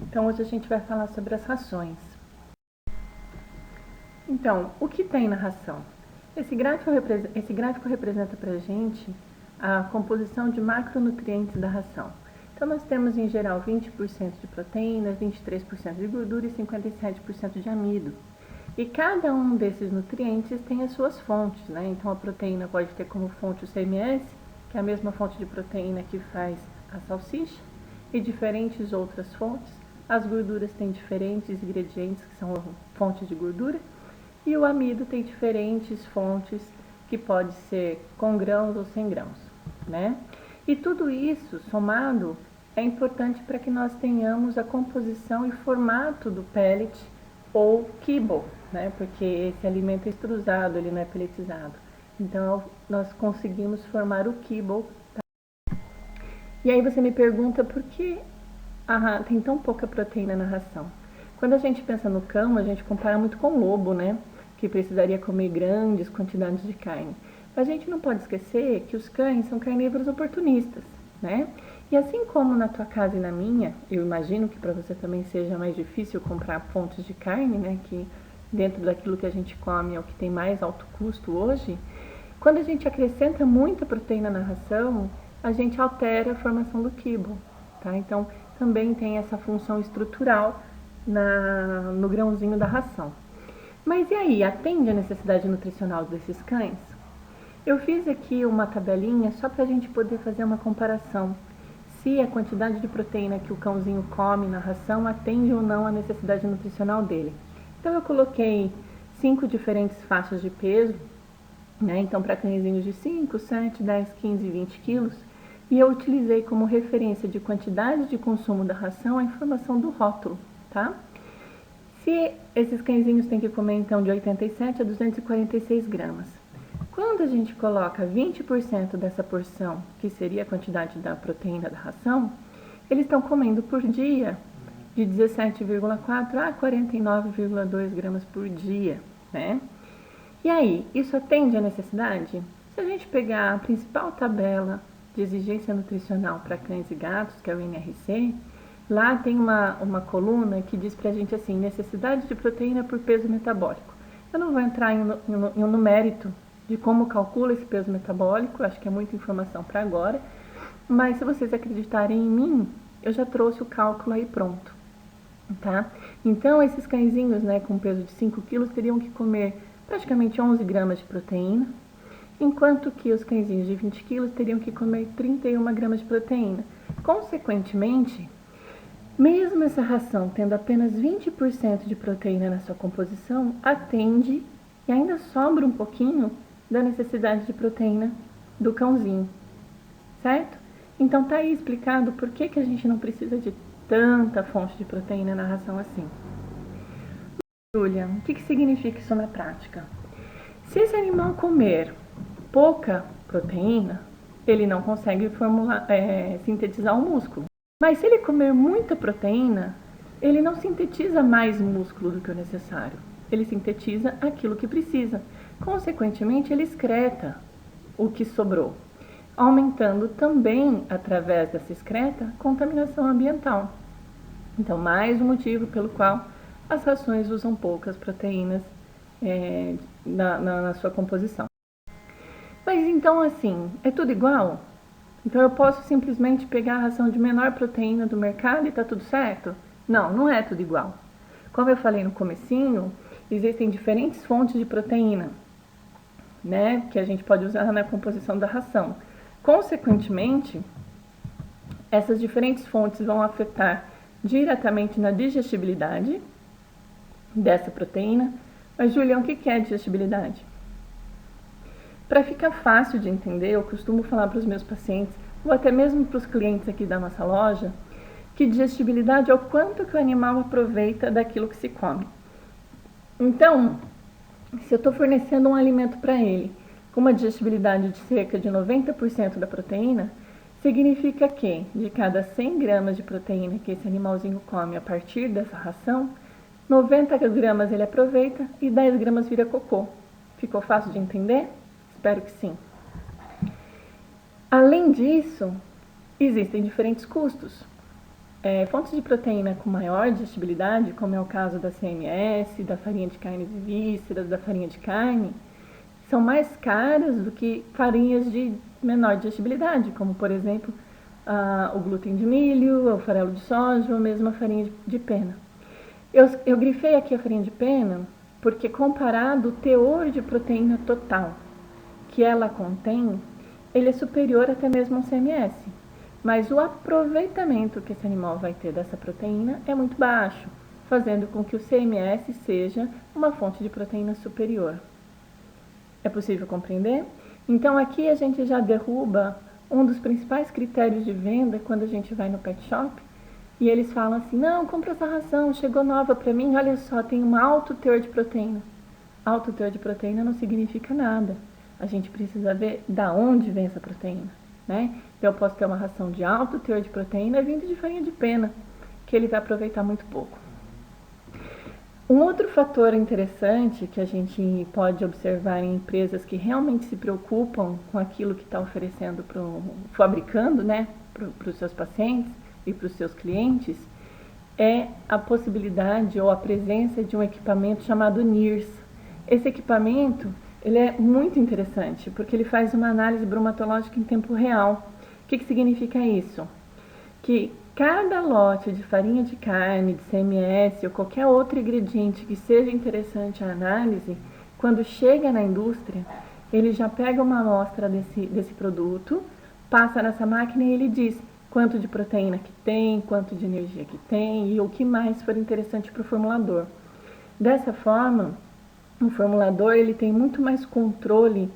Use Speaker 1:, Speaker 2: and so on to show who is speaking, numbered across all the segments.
Speaker 1: Então hoje a gente vai falar sobre as rações. Então, o que tem na ração? Esse gráfico representa para a gente a composição de macronutrientes da ração. Então nós temos em geral 20% de proteínas, 23% de gordura e 57% de amido. E cada um desses nutrientes tem as suas fontes, né? Então a proteína pode ter como fonte o CMS, que é a mesma fonte de proteína que faz a salsicha, e diferentes outras fontes. As gorduras têm diferentes ingredientes que são fontes de gordura, e o amido tem diferentes fontes que pode ser com grãos ou sem grãos, né? E tudo isso somado é importante para que nós tenhamos a composição e formato do pellet ou kibble, né? Porque esse alimento é extrusado, ele não é pelletizado. Então nós conseguimos formar o kibble. Tá? E aí você me pergunta por que tem tão pouca proteína na ração. Quando a gente pensa no cão, a gente compara muito com o lobo, né? Que precisaria comer grandes quantidades de carne. Mas a gente não pode esquecer que os cães são carnívoros oportunistas, né? E assim como na tua casa e na minha, eu imagino que para você também seja mais difícil comprar fontes de carne, né? Que dentro daquilo que a gente come é o que tem mais alto custo hoje. Quando a gente acrescenta muita proteína na ração, a gente altera a formação do kibble, tá? Então também tem essa função estrutural no grãozinho da ração. Mas e aí, atende a necessidade nutricional desses cães? Eu fiz aqui uma tabelinha só para a gente poder fazer uma comparação. Se a quantidade de proteína que o cãozinho come na ração atende ou não a necessidade nutricional dele. Então eu coloquei 5 diferentes faixas de peso, né? Então para cãezinhos de 5, 7, 10, 15 e 20 quilos. E eu utilizei como referência de quantidade de consumo da ração a informação do rótulo, tá? Se esses cãezinhos têm que comer então de 87 a 246 gramas. Quando a gente coloca 20% dessa porção, que seria a quantidade da proteína da ração, eles estão comendo por dia de 17,4 a 49,2 gramas por dia, né? E aí, isso atende à necessidade? Se a gente pegar a principal tabela de exigência nutricional para cães e gatos, que é o NRC, lá tem uma coluna que diz pra gente assim, necessidade de proteína por peso metabólico. Eu não vou entrar no mérito de como calcula esse peso metabólico, acho que é muita informação para agora, mas se vocês acreditarem em mim, eu já trouxe o cálculo aí pronto, tá? Então, esses cãezinhos, né, com peso de 5 quilos teriam que comer praticamente 11 gramas de proteína, enquanto que os cãezinhos de 20 quilos teriam que comer 31 gramas de proteína. Consequentemente, mesmo essa ração tendo apenas 20% de proteína na sua composição, atende e ainda sobra um pouquinho da necessidade de proteína do cãozinho, certo? Então tá aí explicado por que a gente não precisa de tanta fonte de proteína na ração assim. Júlia, o que significa isso na prática? Se esse animal comer pouca proteína, ele não consegue sintetizar o músculo. Mas se ele comer muita proteína, ele não sintetiza mais músculo do que o necessário. Ele sintetiza aquilo que precisa. Consequentemente, ele excreta o que sobrou, aumentando também, através dessa excreta, a contaminação ambiental. Então, mais um motivo pelo qual as rações usam poucas proteínas na sua composição. Mas então, assim, é tudo igual? Então eu posso simplesmente pegar a ração de menor proteína do mercado e tá tudo certo? Não, não é tudo igual. Como eu falei no comecinho, existem diferentes fontes de proteína, né, que a gente pode usar na composição da ração. Consequentemente, essas diferentes fontes vão afetar diretamente na digestibilidade dessa proteína. Mas, Julião, o que é digestibilidade? Para ficar fácil de entender, eu costumo falar para os meus pacientes, ou até mesmo para os clientes aqui da nossa loja, que digestibilidade é o quanto que o animal aproveita daquilo que se come. Então, se eu estou fornecendo um alimento para ele com uma digestibilidade de cerca de 90% da proteína, significa que de cada 100 gramas de proteína que esse animalzinho come a partir dessa ração, 90 gramas ele aproveita e 10 gramas vira cocô. Ficou fácil de entender? Espero que sim. Além disso, existem diferentes custos. Fontes de proteína com maior digestibilidade, como é o caso da CMS, da farinha de carnes e vísceras, da farinha de carne, são mais caras do que farinhas de menor digestibilidade, como por exemplo o glúten de milho, o farelo de soja ou mesmo a farinha de pena. Eu grifei aqui a farinha de pena porque comparado o teor de proteína total que ela contém, ele é superior até mesmo ao CMS. Mas o aproveitamento que esse animal vai ter dessa proteína é muito baixo, fazendo com que o CMS seja uma fonte de proteína superior. É possível compreender? Então aqui a gente já derruba um dos principais critérios de venda quando a gente vai no pet shop e eles falam assim, não, compra essa ração, chegou nova para mim, olha só, tem um alto teor de proteína. Alto teor de proteína não significa nada. A gente precisa ver da onde vem essa proteína, né? Então eu posso ter uma ração de alto teor de proteína vindo de farinha de pena, que ele vai aproveitar muito pouco. Um outro fator interessante que a gente pode observar em empresas que realmente se preocupam com aquilo que está oferecendo fabricando, né, para os seus pacientes e para os seus clientes, é a possibilidade ou a presença de um equipamento chamado NIRS. Esse equipamento ele é muito interessante porque ele faz uma análise bromatológica em tempo real. O que significa isso? Que cada lote de farinha de carne, de CMS ou qualquer outro ingrediente que seja interessante à análise, quando chega na indústria, ele já pega uma amostra desse produto, passa nessa máquina e ele diz quanto de proteína que tem, quanto de energia que tem e o que mais for interessante para o formulador. Dessa forma, o formulador ele tem muito mais controle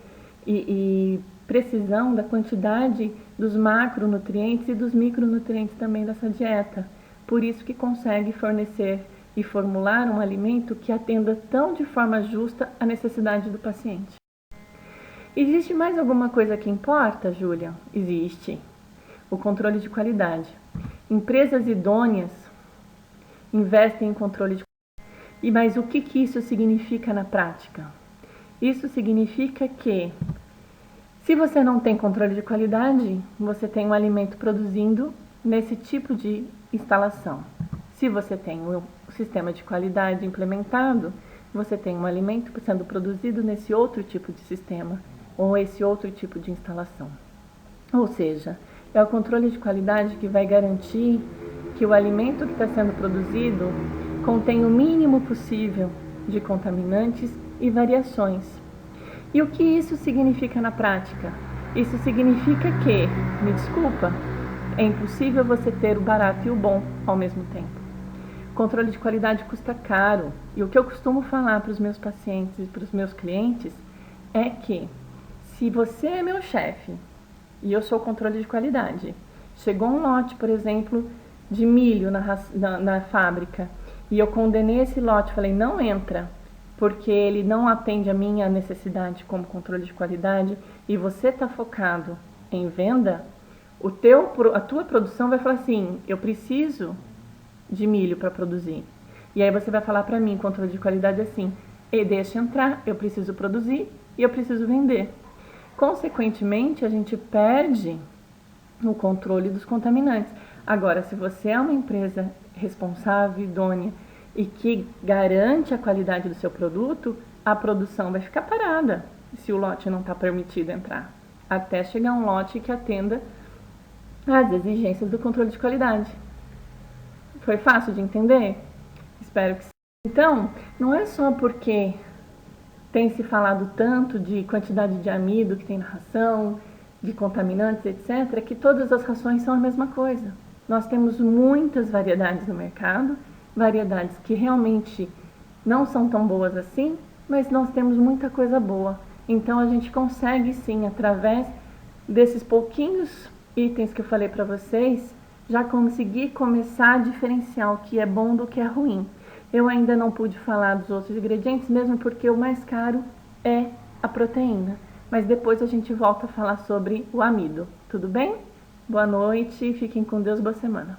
Speaker 1: e precisão da quantidade dos macronutrientes e dos micronutrientes também dessa dieta. Por isso que consegue fornecer e formular um alimento que atenda tão de forma justa a necessidade do paciente. Existe mais alguma coisa que importa, Júlia? Existe. O controle de qualidade. Empresas idôneas investem em controle de qualidade. Mas o que isso significa na prática? Isso significa que se você não tem controle de qualidade, você tem um alimento produzindo nesse tipo de instalação. Se você tem um sistema de qualidade implementado, você tem um alimento sendo produzido nesse outro tipo de sistema ou esse outro tipo de instalação. Ou seja, é o controle de qualidade que vai garantir que o alimento que está sendo produzido contém o mínimo possível de contaminantes e variações. E o que isso significa na prática? Isso significa que, me desculpa, é impossível você ter o barato e o bom ao mesmo tempo. Controle de qualidade custa caro. E o que eu costumo falar para os meus pacientes e para os meus clientes é que se você é meu chefe e eu sou controle de qualidade, chegou um lote, por exemplo, de milho na fábrica e eu condenei esse lote, falei, não entra, porque ele não atende a minha necessidade como controle de qualidade e você está focado em venda, a tua produção vai falar assim, eu preciso de milho para produzir. E aí você vai falar para mim, controle de qualidade assim, deixa entrar, eu preciso produzir e eu preciso vender. Consequentemente, a gente perde o controle dos contaminantes. Agora, se você é uma empresa responsável, idônea, e que garante a qualidade do seu produto, a produção vai ficar parada se o lote não está permitido entrar, até chegar um lote que atenda às exigências do controle de qualidade. Foi fácil de entender? Espero que sim. Então, não é só porque tem se falado tanto de quantidade de amido que tem na ração, de contaminantes, etc., que todas as rações são a mesma coisa. Nós temos muitas variedades no mercado, variedades que realmente não são tão boas assim, mas nós temos muita coisa boa. Então a gente consegue sim, através desses pouquinhos itens que eu falei para vocês, já conseguir começar a diferenciar o que é bom do que é ruim. Eu ainda não pude falar dos outros ingredientes, mesmo porque o mais caro é a proteína. Mas depois a gente volta a falar sobre o amido. Tudo bem? Boa noite, fiquem com Deus, boa semana.